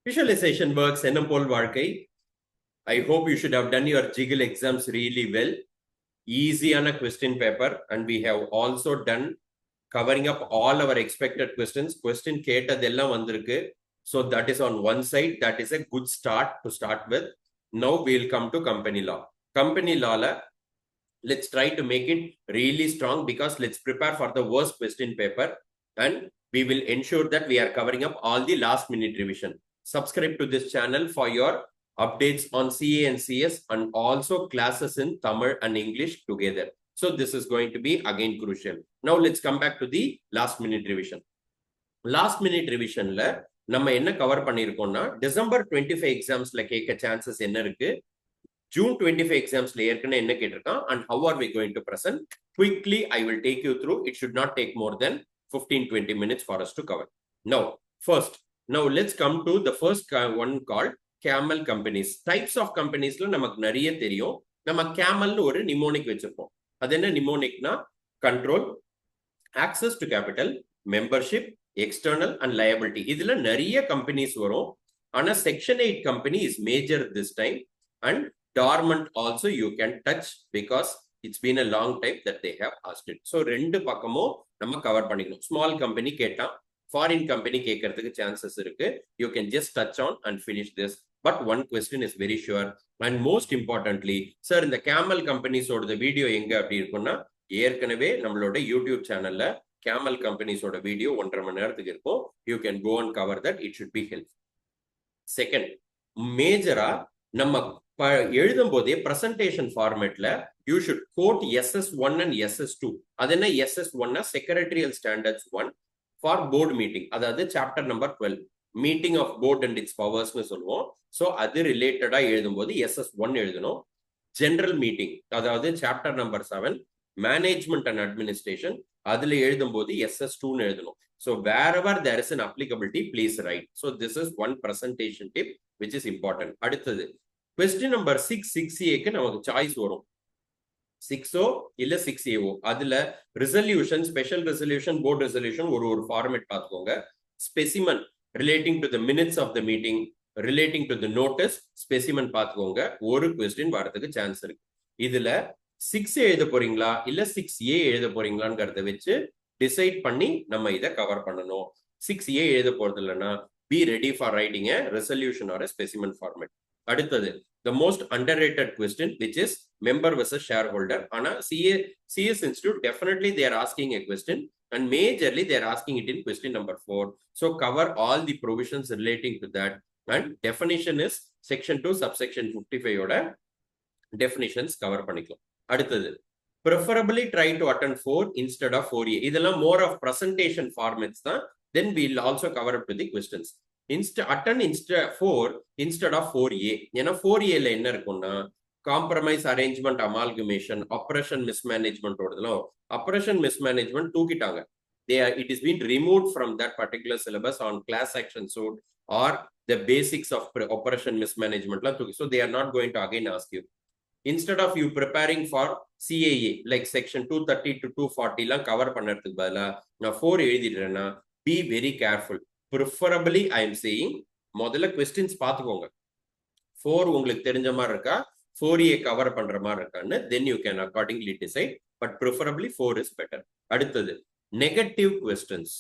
Visualization works என்னும் போல் வாழ்க்கை. I hope you should have done your jiggle exams really well. Easy on a question paper, and we have also done covering up all our expected questions. Question கேட்டதெல்லாம் வந்திருக்கு. So that is on one side. That is a good start to start with. Now we'll come to company law. Company law, let's try to make it really strong because let's prepare for the worst question paper and we will ensure that we are covering up all the last minute revision. Subscribe to this channel for your updates on CA and CS and also classes in Tamil and English together. So this is going to be again crucial. Now let's come back to the last minute revision. Last minute revision la நம்ம என்ன cover பண்ணிருக்கோம்னா December 25 எக்ஸாம்ஸ்ல கேட்க chances என்ன இருக்கு, June 25 exams ஏற்கனவே என்ன கேட்டிருக்கான், and how are we going to present? Quickly I will take you through. It should not take more than 15-20 minutes for us to cover. Now let's come to the first one called camel companies. Types of companies ல நமக்கு நிறைய தெரியும். நம்ம camel ஒரு mnemonic வச்சிருப்போம். அது என்ன mnemonicனா control, access to capital, membership, external and liability. இதுல நிறைய companies வரும். ஆனா section 8 company is major this time and dormant also you can touch because it's been a long time that they have asked it. So ரெண்டு பக்கமும் நம்ம cover பண்ணிக்கணும். Small company கேட்டா foreign company கேட்கறதுக்கு chances இருக்கு. You can just touch on and finish this. But one question is very sure and most importantly, sir இந்த camel companies ஓட video எங்க அப்படி இருக்கும்னா ஏற்கனவே நம்மளோட யூடியூப் சேனல்ல camel companies ஓட வீடியோ 1.5 மணி நேரத்துக்கு இருக்கும். You can go and cover that. It should be helpful. Second, மேஜரா நம்ம எழுதும் போதே பிரசன்டேஷன் ஃபார்மேட்ல you should quote SS1 and SS2. அது என்ன SS1 secretarial standards 1 for board meeting, அதாவது chapter number 12 meeting of board and its பவர்ஸ்னு சொல்லுவோம். So அது ரிலேட்டடா எழுதும் போது SS1 எழுதணும். ஜெனரல் மீட்டிங் அதாவது chapter number 7 management and administration, அதுல எழுதும் போது SS2 எழுதணும். So wherever there is an applicability, please write. So this is one presentation tip which is important. அடுத்தது question number 6A நமக்கு சாய்ஸ் வரும். 6O இல்ல 6AO. அதுல resolution, special resolution, board resolution ஒரு ஃபார்மேட் பார்த்துக்கோங்க. Specimen relating to the minutes of the meeting, relating to the notice, specimen பார்த்துக்கோங்க. ஒரு question வரதுக்கு சான்ஸ் இருக்கு. இதுல 6 எழுத போறீங்களா இல்ல 6A எழுத போறீங்களாங்கிறத வச்சு டிசைட் பண்ணி நம்ம இதை கவர் பண்ணணும். 6A எழுத போறது இல்லைன்னா be ready for writing a resolution or a specimen format. அடுத்தது the most underrated question which is member versus shareholder. ஆனா CS Institute definitely they are asking a question and majorly they are asking it in question number 4. So cover all the provisions relating to that and definition is section 2 subsection 55 ஓட definitions cover பண்ணிக்கலாம். அடுத்தது preferably try to attend 4 instead of 4A. இதெல்லாம் more of presentation formats தான். Then we'll also cover up to the questions. Attend 4 instead of 4A. ஏன்னா 4A ல என்ன இருக்கும்னா compromise arrangement amalgamation oppression mismanagement ஓடுதலும் oppression mismanagement தூக்கிட்டாங்க. It is been removed from that particular syllabus on class action suit or the basics of operation mismanagement. So they are not going to again ask you. Instead of you preparing for CAA like section 230 to 240 லாம் cover பண்ணறதுக்கு பதிலா நான் 4 எழுதிடுறேன்னா be very careful. Preferably I am saying முதல்ல questions பார்த்துக்கோங்க. 4 உங்களுக்கு தெரிஞ்ச மாதிரி இருக்கா, 4A cover பண்ற மாதிரி இருக்கான்னு then you can accordingly decide, but preferably 4 is better. அடுத்தது நெகட்டிவ் questions.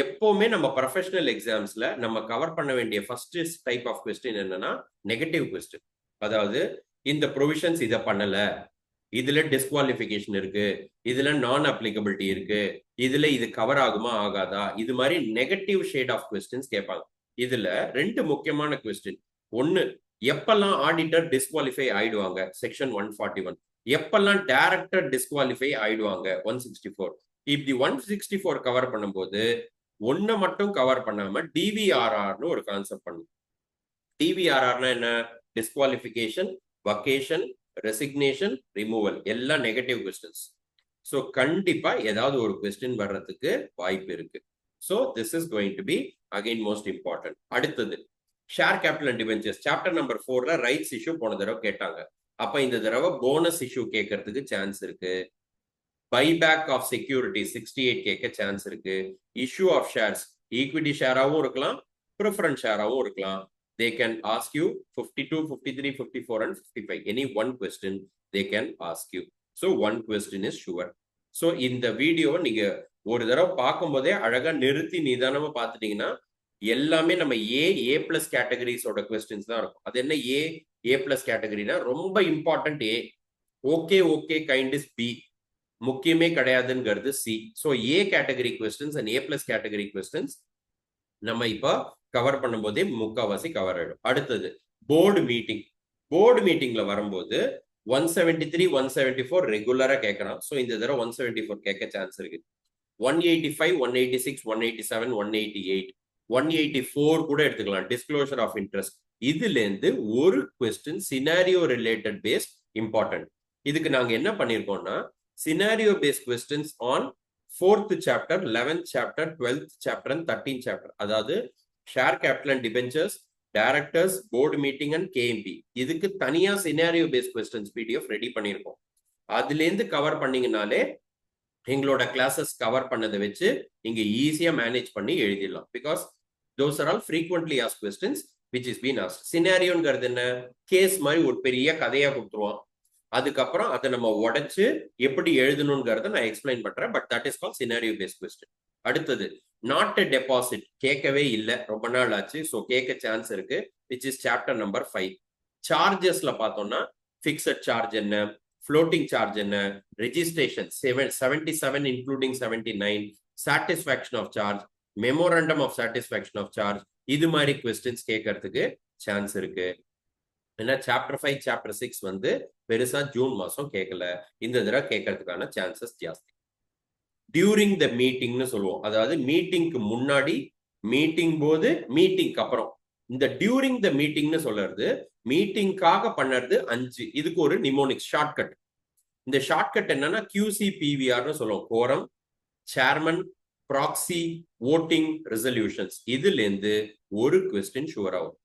எப்பவுமே நம்ம ப்ரொஃபஷனல் எக்ஸாம்ஸ்ல நம்ம கவர் பண்ண வேண்டிய ஃபர்ஸ்ட் டைப் ஆஃப் கொஸ்டின் என்னன்னா நெகட்டிவ் கொஸ்டின். அதாவது இந்த ப்ரொவிஷன்ஸ் இதை பண்ணல, இதுல டிஸ்குவாலிஃபிகேஷன் இருக்கு, இதுல நான் அப்ளிகபிலிட்டி இருக்கு, இதுல இது கவர் ஆகுமா ஆகாதா, இது மாதிரி நெகட்டிவ் ஷேட் ஆஃப் கொஸ்டின்ஸ் கேட்பாங்க. இதுல ரெண்டு முக்கியமான கொஸ்டின். ஒன்னு, எப்பெல்லாம் ஆடிட்டர் டிஸ்குவாலிஃபை ஆயிடுவாங்க செக்ஷன் 141, எப்பெல்லாம் டைரக்டர் டிஸ்குவாலிஃபை ஆயிடுவாங்க 164. இப்படி 164 கவர் பண்ணும்போது ஒன்னு மட்டும் கவர் பண்ணாம டிவிஆர்ஆர்னு ஒரு கான்செப்ட் பண்ணும். டிவிஆர்ஆர்னா என்ன? டிஸ்குவாலிஃபிகேஷன், வகேஷன், ரெசிக்னேஷன், ரிமூவல், எல்லாம் நெகட்டிவ் கொஸ்டின்ஸ். ஸோ கண்டிப்பா ஏதாவது ஒரு கொஸ்டின் வர்றதுக்கு வாய்ப்பு இருக்கு. So this is going to be again most important. அடுத்தது share capital and debentures. Chapter number 4ல ரைட்ஸ் இஷ்யூ போன தடவை கேட்டாங்க. அப்ப இந்த தடவை போனஸ் இஷ்யூ கேட்கறதுக்கு சான்ஸ் இருக்கு. பைபேக் ஆஃப் செக்யூரிட்டி 68 கேட்க சான்ஸ் இருக்கு. இஷ்யூ ஆஃப் ஷேர்ஸ் ஈக்விட்டி ஷேராகவும் இருக்கலாம், ப்ரிஃபரன்ஸ் ஷேராகவும் இருக்கலாம். They can ask you 52, 53, 54 and 55. Any one question they can ask you. So one question is sure. So இந்த வீடியோவை நீங்க ஒரு தடவை பார்க்கும்போதே அழகா நிறுத்தி நிதானமா பார்த்துட்டீங்கன்னா எல்லாமே நம்ம ஏ பிளஸ் கேட்டகரிஸோட கொஸ்டின்ஸ் தான் இருக்கும். அது என்ன ஏ பிளஸ் கேட்டகரினா ரொம்ப important A, okay kind is B, முக்கியமே கிடையாதுங்கிறது C. So A category questions and A plus category questions நம்ம இப்போ கவர் பண்ணும்போதே முக்காவாசி கவர் ஆயிடும். அடுத்தது போர்டு மீட்டிங்ல வரும்போது 173, 174 ரெகுலரா கேட்கலாம். ஸோ இந்த தடவை 174 கேட்க சான்ஸ் இருக்கு. 185, 186, 187, 188, 184 கூட எடுத்துக்கலாம். Disclosure of interest. இதுல இருந்து ஒரு question scenario related based important. இதுக்கு நாங்க என்ன பண்ணிருக்கோம்னா scenario based questions on 4th chapter, 11th chapter, 12th chapter and 13th chapter. அதாவது share capital and debentures, directors, board meeting and KMP. இதுக்கு தனியா scenario based questions PDF ready பண்ணியிருக்கோம். அதுல இருந்து கவர் பண்ணீங்கனாலே எங்களோட கிளாஸஸ் கவர் பண்ணதை வச்சு நீங்க ஈஸியா மேனேஜ் பண்ணி எழுதிடலாம். Because those are all frequently asked questions which is been asked. சினாரியோங்கிறது என்ன, கேஸ் மாதிரி ஒரு பெரிய கதையா கொடுத்துருவான். அதுக்கப்புறம் அதை நம்ம உடைச்சு எப்படி எழுதணுங்கிறத நான் எக்ஸ்பிளைன் பண்றேன். But that is call scenario based question. அடுத்தது நாட் எ டெபாசிட், கேட்கவே இல்லை, ரொம்ப நாள் ஆச்சு, ஸோ கேட்க சான்ஸ் இருக்கு, விச் இஸ் சாப்டர் நம்பர் 5. சார்ஜஸ்ல பார்த்தோம்னா பிக்சட் சார்ஜ் என்ன, ஃப்ளோட்டிங் சார்ஜ் என்ன, registration 77 including 79, satisfaction of charge, memorandum of satisfaction of charge, இது மாதிரி கொஸ்டின்ஸ் கேட்கறதுக்கு சான்ஸ் இருக்கு. ஏன்னா சாப்டர் 5, சாப்டர் 6 வந்து பெருசா ஜூன் மாசம் கேட்கல, இந்த தடவை கேட்கறதுக்கான சான்சஸ் ஜாஸ்தி. டியூரிங் த மீட்டிங்னு சொல்லுவோம், அதாவது மீட்டிங்க்கு முன்னாடி, மீட்டிங் போது, மீட்டிங்க்கு அப்புறம். இந்த டியூரிங் த மீட்டிங்னு சொல்றது மீட்டிங்காக பண்ணறது 5. இதுக்கு ஒரு நிமோனிக்ஸ் ஷார்ட்கட். இந்த ஷார்ட்கட் என்னன்னா QCPVRனு சொல்லுவோம். கோரம், சேர்மன், ப்ராக்சி, ஓட்டிங், ரெசல்யூஷன்ஸ். இதுல இருந்து ஒரு கொஸ்டின் ஷுவர் ஆகும்.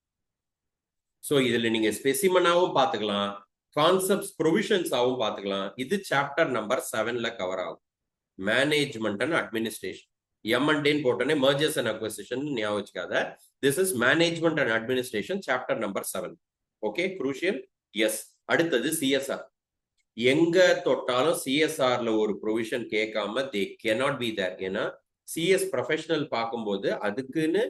ஸோ இதுல நீங்க ஸ்பெசிமனாவும் பார்த்துக்கலாம், கான்செப்ட்ஸ் ப்ரொவிஷன்ஸாவும் பார்த்துக்கலாம். இது சாப்டர் நம்பர் 7ல கவர் ஆகும். Management and administration. M&N போட்டோன்னே மர்ஜர்ஸ் அண்ட் அக்விசிஷன் ஞாபகம் வச்சுக்காத. This is management and administration, chapter number 7. Okay, crucial. Yes. அடுத்தது CSR. எங்க தொட்டாலும் CSRல ஒரு ப்ரொவிஷன் கேட்காம தே கேனாட் பி தேர். ஏன்னா CS ப்ரொஃபஷனல் பார்க்கும்போது அதுக்குன்னு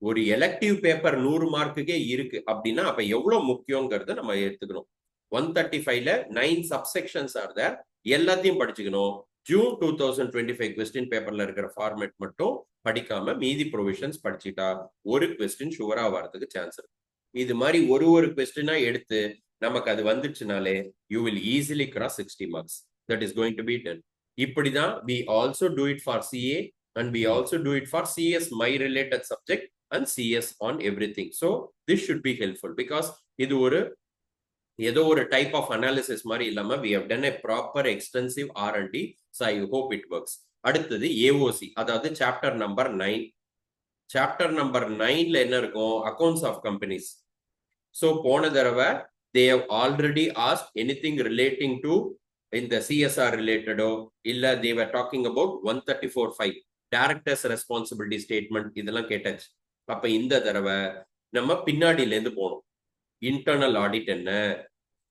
ஒரு எலெக்டிவ் பேப்பர் 100 மார்க்குக்கே இருக்கு அப்படின்னா அப்ப எவ்வளவு முக்கியங்கிறத நம்ம எடுத்துக்கணும். 135ல 9 சப்செக்ஷன்ஸ் ஆர் தேர், எல்லாத்தையும் படிச்சுக்கணும். ஜூன் 2025 கொஸ்டின் பேப்பர்ல இருக்கிற ஃபார்மேட் மட்டும் படிக்காம மீதி ப்ரொவிஷன்ஸ் படிச்சுட்டா ஒரு கொஸ்டின் ஷுவரா வரதுக்கு சான்ஸ் இருக்கு. இது மாதிரி ஒரு கொஸ்டினா எடுத்து நமக்கு அது வந்துச்சுனாலே you will easily cross 60 marks. That is going to be done. இப்படிதான் we also do it for CA and we also do it for CS my related subject and CS on everything. So this should be helpful because இது ஒரு ஏதோ ஒரு type of analysis மாதிரி இல்லாம we have done a proper extensive R&D. So I hope it works. அடுத்தது AOC, அதாவது chapter number 9. Chapter number 9ல என்ன இருக்கும், அக்கவுண்ட்ஸ் ஆஃப் கம்பெனிஸ். ஸோ போன தடவை they have already asked anything relating to இந்த CSR ரிலேட்டடோ இல்ல they were talking about 134(5) directors responsibility statement, இதெல்லாம் கேட்டாச்சு. அப்ப இந்த தடவை நம்ம பின்னாடியில இருந்து போனோம். இன்டர்னல் ஆடிட் என்ன,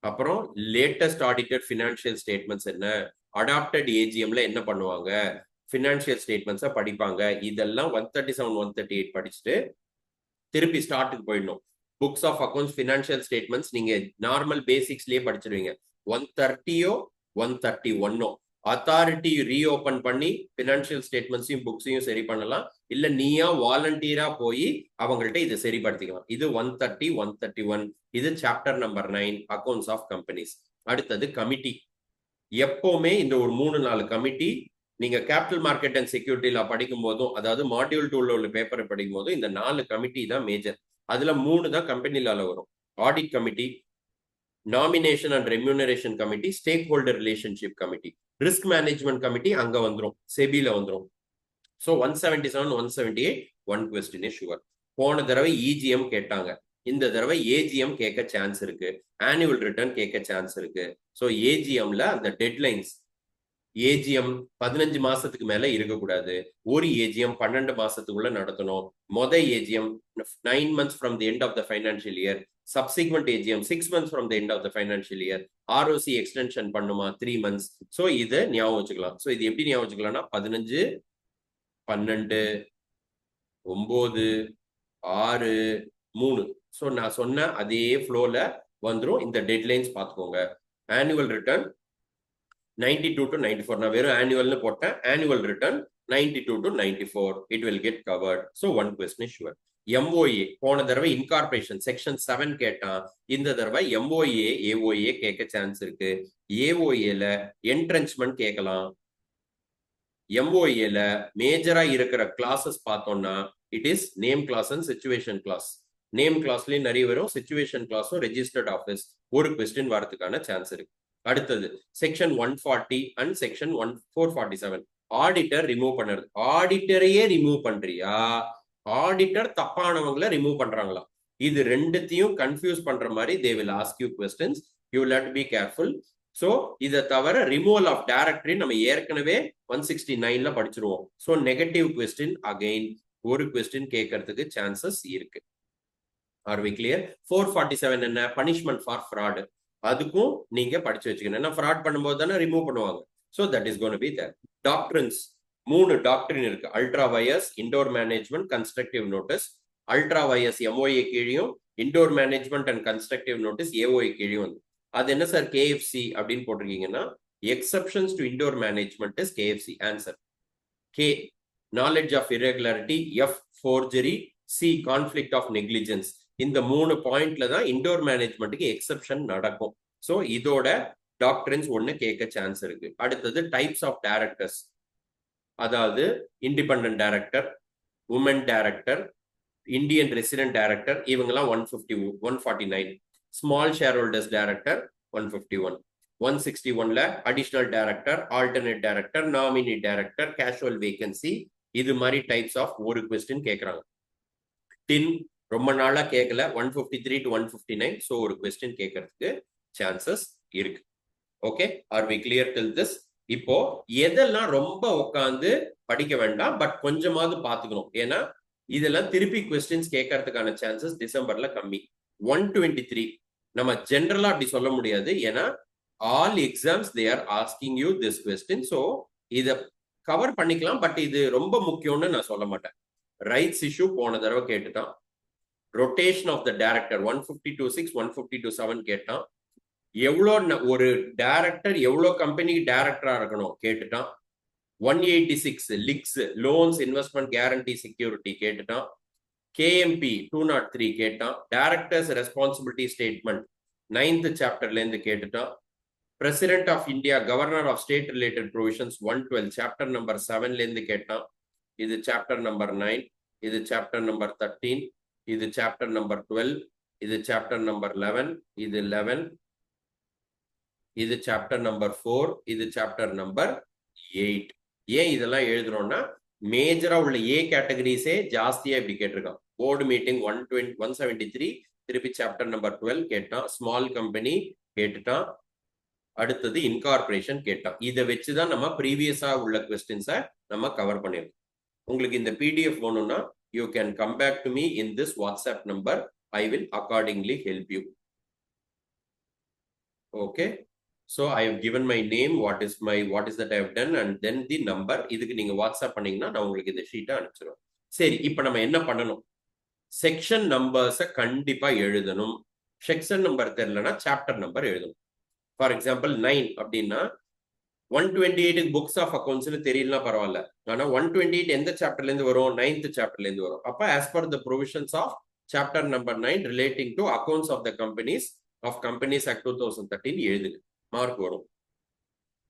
அப்புறம் லேட்டஸ்ட் ஆடிட்டட் ஃபினான்ஷியல் ஸ்டேட்மெண்ட்ஸ் என்ன, அடாப்டட் AGMல என்ன பண்ணுவாங்க, ஃபினான்ஷியல் ஸ்டேட்மெண்ட்ஸை படிப்பாங்க. இதெல்லாம் 137, 138 படிச்சுட்டு திருப்பி ஸ்டார்ட்டுக்கு போயிடணும். Books of accounts, financial statements நீங்க நார்மல் பேசிக்ஸ்லயே படிச்சிருவீங்க. 130 131 அத்தாரிட்டி ரீஓபன் பண்ணி ஃபினான்ஷியல் ஸ்டேட்மெண்ட்ஸையும் புக்ஸையும் சரி பண்ணலாம். இல்ல நீயா வாலண்டியரா போய் அவங்கள்ட்ட இதை சரிப்படுத்திக்கலாம். இது 130 131. இது chapter number 9 accounts of companies. அடுத்தது கமிட்டி. எப்பவுமே இந்த ஒரு 3-4 கமிட்டி நீங்க கேபிட்டல் மார்க்கெட் அண்ட் செக்யூரிட்டில படிக்கும் போதும், அதாவது மாடியூல் 2ல உள்ள பேப்பரை படிக்கும் போதும் இந்த 4 கமிட்டி தான் மேஜர். அதுல 3 தான் கம்பெனில வரும். Audit committee, nomination and remuneration committee, stake holder relationship committee, risk management committee அங்க வந்துடும், செபில வந்துடும். So 177 178 1 question sure. போன தடவை EGM கேட்டாங்க, இந்த தடவை AGM கேட்க சான்ஸ் இருக்கு, ஆனுவல் ரிட்டர்ன் கேட்க சான்ஸ் இருக்கு. ஸோ AGMல அந்த டெட்லைன்ஸ் ஏஜிஎம் 15 மாசத்துக்கு மேல இருக்கக்கூடாது. ஒரு ஏஜிஎம் 12 மாசத்துக்குள்ள நடத்தணும். AGM 9 months from the end of the financial year. Subsequent AGM 6 months from the end of the financial year. ROC extension பண்ணுமா 3 months. ஸோ இதை ஞாபகம் வச்சுக்கலாம். ஸோ இது எப்படி ஞாபகம் வச்சுக்கலாம்னா 15, 12, 9, 6, 3. ஸோ நான் சொன்ன அதே ஃப்ளோல வந்துடும். இந்த டெட்லைன்ஸ் பார்த்துக்கோங்க. Annual return 92 to 94. நான் வெறும் ஆனுவல்னு போட்டேன். Annual return 92 to 94. It will get covered. So one question is sure. MOA போன தடவை இன்கார்பரேஷன் செக்ஷன் 7 கேட்டான். இந்த தடவை MOA AOA கேட்க சான்ஸ் இருக்கு. AOAல என்ட்ரென்ச்மெண்ட் கேட்கலாம். MOAல மேஜரா இருக்கிற கிளாஸஸ் பார்த்தோம்னா it is name class and situation class. Name கிளாஸ்லயும் நிறைய வரும். சிச்சுவேஷன் கிளாஸும் ரெஜிஸ்டர்ட் ஆஃபீஸ் ஒரு கொஸ்டின் வரதுக்கான சான்ஸ் இருக்கு. அடுத்தது section 140 and section 447. Auditor remove பண்ணுறது. ஆடிட்டரையே ரிமூவ் பண்றியா, ஆடிட்டர் தப்பானவங்களை ரிமூவ் பண்றாங்களா? இது ரெண்டுத்தையும் கன்ஃபியூஸ் பண்ற மாதிரி they will ask you questions. You will have to be careful. So இதை தவிர ரிமூவல் ஆஃப் டைரக்டரி நம்ம ஏற்கனவே 169ல படிச்சிருவோம். ஸோ நெகட்டிவ் கொஸ்டின் அகைன் ஒரு கொஸ்டின் கேட்கறதுக்கு சான்சஸ் இருக்கு. Are we clear? 447 என்ன? Punishment for fraud. அதுக்கும் நீங்க படிச்சு வச்சுக்கணும். ஏன்னா ஃப்ராட் பண்ணும்போது தானே ரிமூவ் பண்ணுவாங்க. So that is gonna be there. Doctrines 3 doctrine இருக்கு. Ultra vires, indoor management, constructive notice. Ultra vires MOA கீழியும், indoor management and constructive notice AOA கீழியும் வந்து. அது என்ன சார் KFC அப்படின்னு போட்டிருக்கீங்கன்னா exceptions to indoor management is KFC. Answer K knowledge of irregularity, F forgery, C conflict of negligence. இந்த 3 பாயிண்ட்ல தான் இண்டோர் மேனேஜ்மெண்ட்டுக்கு எக்ஸப்ஷன் நடக்கும். ஸோ இதோட டாக்டரின்ஸ் ஒன்று கேட்க சான்ஸ் இருக்கு. அடுத்தது டைப்ஸ் ஆஃப் டைரக்டர்ஸ், அதாவது independent director, woman director, Indian resident director, இவங்கெல்லாம் 149. Small share holders director 151. 161ல additional director, alternate director, nominee director, casual vacancy. இது மாதிரி டைப்ஸ் ஆஃப் ஒரு கொஸ்டின் கேட்கறாங்க. டின் ரொம்ப நாளா கேட்கல. 153 to 159. ஸோ ஒரு கொஸ்டின் கேட்கறதுக்கு சான்சஸ் இருக்கு. Okay, are we clear till this? இப்போ எதெல்லாம் ரொம்ப உட்காந்து படிக்க வேண்டாம், பட் கொஞ்சமாவது பார்த்துக்கணும். ஏன்னா இதெல்லாம் திருப்பி கொஸ்டின்ஸ் கேட்கறதுக்கான சான்சஸ் டிசம்பர்ல கம்மி. 123 நம்ம ஜென்ரலா அப்படி சொல்ல முடியாது. ஏன்னா all exams they are asking you this question. So இதை கவர் பண்ணிக்கலாம், பட் இது ரொம்ப முக்கியம்னு நான் சொல்ல மாட்டேன். ரைட்ஸ் இஷ்யூ போன தடவை கேட்டுட்டான். ரொட்டேஷன் ஆஃப் த டைரக்டர் 152(6), 152(7) கேட்டான். எவ்வளோ ஒரு டைரக்டர் எவ்வளோ கம்பெனிக்கு டைரக்டரா இருக்கணும் கேட்டுட்டான். 186 லிக்ஸ், லோன்ஸ் இன்வெஸ்ட்மெண்ட் கேரண்டி செக்யூரிட்டி கேட்டுட்டான். KMP 203 கேட்டான். டைரக்டர்ஸ் ரெஸ்பான்சிபிலிட்டி ஸ்டேட்மெண்ட் 9th சாப்டர்ல இருந்து கேட்டுட்டான். President of India, governor of state related provisions 112 chapter number 7ல இருந்து கேட்டான். இது சாப்டர் நம்பர் 9, இது சாப்டர் நம்பர் 13, இது சாப்டர் நம்பர் 12, இது சாப்டர் நம்பர் 11, இது 11, இது சாப்டர் நம்பர் 4, இது சாப்டர் நம்பர் 8. ஏன் இதெல்லாம் எழுதுறோம்னா மேஜரா உள்ள A கேட்டகரிஸே ஜாஸ்தியா இப்படி கேட்டிருக்கான். போர்டு மீட்டிங் 173, திருப்பி சாப்டர் நம்பர் 12 கேட்டான். ஸ்மால் கம்பெனி கேட்டுட்டான். அடுத்தது இன்கார்பரேஷன் கேட்டான். இதை வச்சுதான் நம்ம ப்ரீவியஸா உள்ள கொஸ்டின்ஸை நம்ம கவர் பண்ணிருக்கோம். உங்களுக்கு இந்த PDF வேணும்னா you can come back to me in this WhatsApp number. I will accordingly help you. Okay, so I have given my name, what is that I have done, and then the number. இதுக்கு நீங்க WhatsApp பண்ணீங்கன்னா நான் உங்களுக்கு இந்த ஷீட்டை அனுப்பிச்சிடுவேன். சரி, இப்போ நம்ம என்ன பண்ணணும்? செக்ஷன் நம்பர்ஸை கண்டிப்பா எழுதணும். செக்ஷன் நம்பர் தெரியலன்னா சாப்டர் நம்பர் எழுதணும். ஃபார் எக்ஸாம்பிள் 9 அப்படின்னா 128 புக்ஸ் ஆஃப் அக்கௌண்ட்ஸ்னு தெரியலனா பரவாயில்ல. ஆனா 128 எந்த சாப்டர்ல இருந்து வரும்? 9th சாப்டர்ல இருந்து வரும். அப்ப as per the provisions of chapter number 9 relating to accounts of the companies of Companies Act 2013 எழுதுங்க, மார்க் வரும்.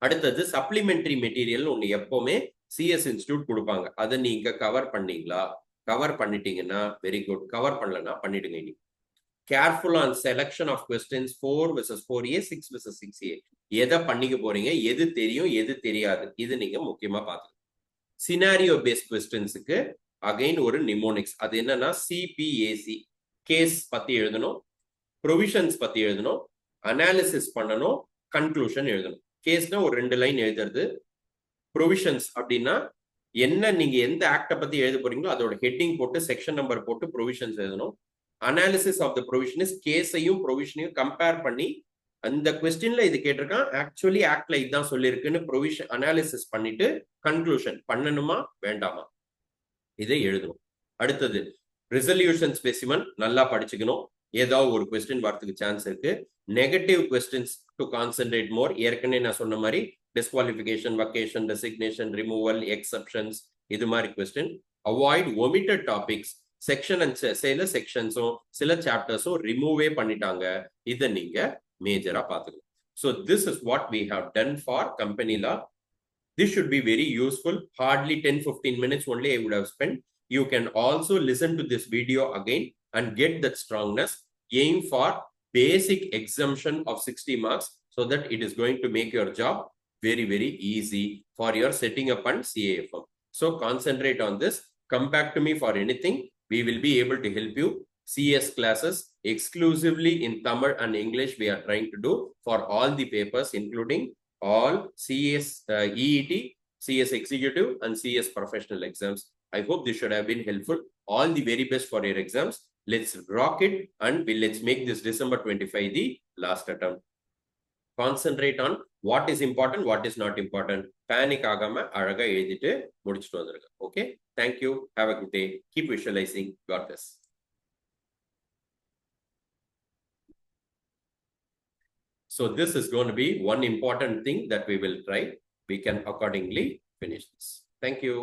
அடுத்தது சப்ளிமெண்டரி மெட்டீரியல் ஒன்று எப்பவுமே CS இன்ஸ்டிடியூட் கொடுப்பாங்க. அதை நீங்க கவர் பண்ணீங்களா? கவர் பண்ணிட்டீங்கன்னா வெரி குட். கவர் பண்ணலன்னா பண்ணிடுங்க. நீங்க careful on selection of questions 4 versus 4A, 6 versus 6A. எதை பண்ணிக்க போறீங்க, எது தெரியும், எது தெரியாது, இது நீங்க முக்கியமா பார்த்துக்கணும். சினாரியோ பேஸ்ட் கொஸ்டின்ஸுக்கு அகைன் ஒரு நிமோனிக்ஸ். அது என்னன்னா CPAC, கேஸ் பத்தி எழுதணும், ப்ரொவிஷன்ஸ் பத்தி எழுதணும், அனாலிசிஸ் பண்ணணும், கன்க்ளூஷன் எழுதணும். கேஸ்னா ஒரு 2 லைன் எழுதுறது, ப்ரொவிஷன்ஸ் அப்படின்னா என்ன, நீங்க எந்த ஆக்டை பத்தி எழுத போறீங்களோ அதோட ஹெட்டிங் போட்டு செக்ஷன் நம்பர் போட்டு ப்ரொவிஷன்ஸ் எழுதணும். Analysis of the provision is கேஸையும் ப்ரொவிஷனையும் compare பண்ணி அந்த கொஸ்டின்ல இது கேட்டிருக்கான், ஆக்சுவலி ஆக்ட்ல இதுதான் சொல்லியிருக்குன்னு ப்ரொவிஷன் அனாலிசிஸ் பண்ணிட்டு கன்க்ளூஷன் பண்ணணுமா வேண்டாமா இதை எழுதணும். அடுத்தது ரெசல்யூஷன் ஸ்பெசிமன் நல்லா படிச்சுக்கணும். ஏதாவது ஒரு கொஸ்டின் வரதுக்கு சான்ஸ் இருக்கு. நெகட்டிவ் கொஸ்டின்ஸ் டு கான்சென்ட்ரேட் மோர். ஏற்கனவே நான் சொன்ன மாதிரி disqualification, vacation, resignation, removal, exceptions, இது மாதிரி question. Avoid omitted topics. Section and சில செக்ஷன்ஸும் சில சாப்டர்ஸும் ரிமூவே பண்ணிட்டாங்க. இதை நீங்க மேஜரா பார்த்துக்கணும். So this is what we have done for company law. This should be very useful. Hardly 10-15 minutes only I would have spent. You can also listen to this video again and get that strongness. Aim for basic exemption of 60 marks so that it is going to make your job very, very easy for your setting up on CAFM. So concentrate on this. Come back to me for anything. We will be able to help you. CS classes exclusively in Tamil and English we are trying to do for all the papers, including all CS EET, CS Executive and CS Professional exams. I hope this should have been helpful. All the very best for your exams. Let's rock it and let's make this December 25 the last attempt. Concentrate on what is important, what is not important. Panic agama alaga ezhidittu mudichittu vandirukku. Okay, thank you, have a good day, keep visualizing. God bless. So this is going to be one important thing that we will try. We can accordingly finish this. Thank you.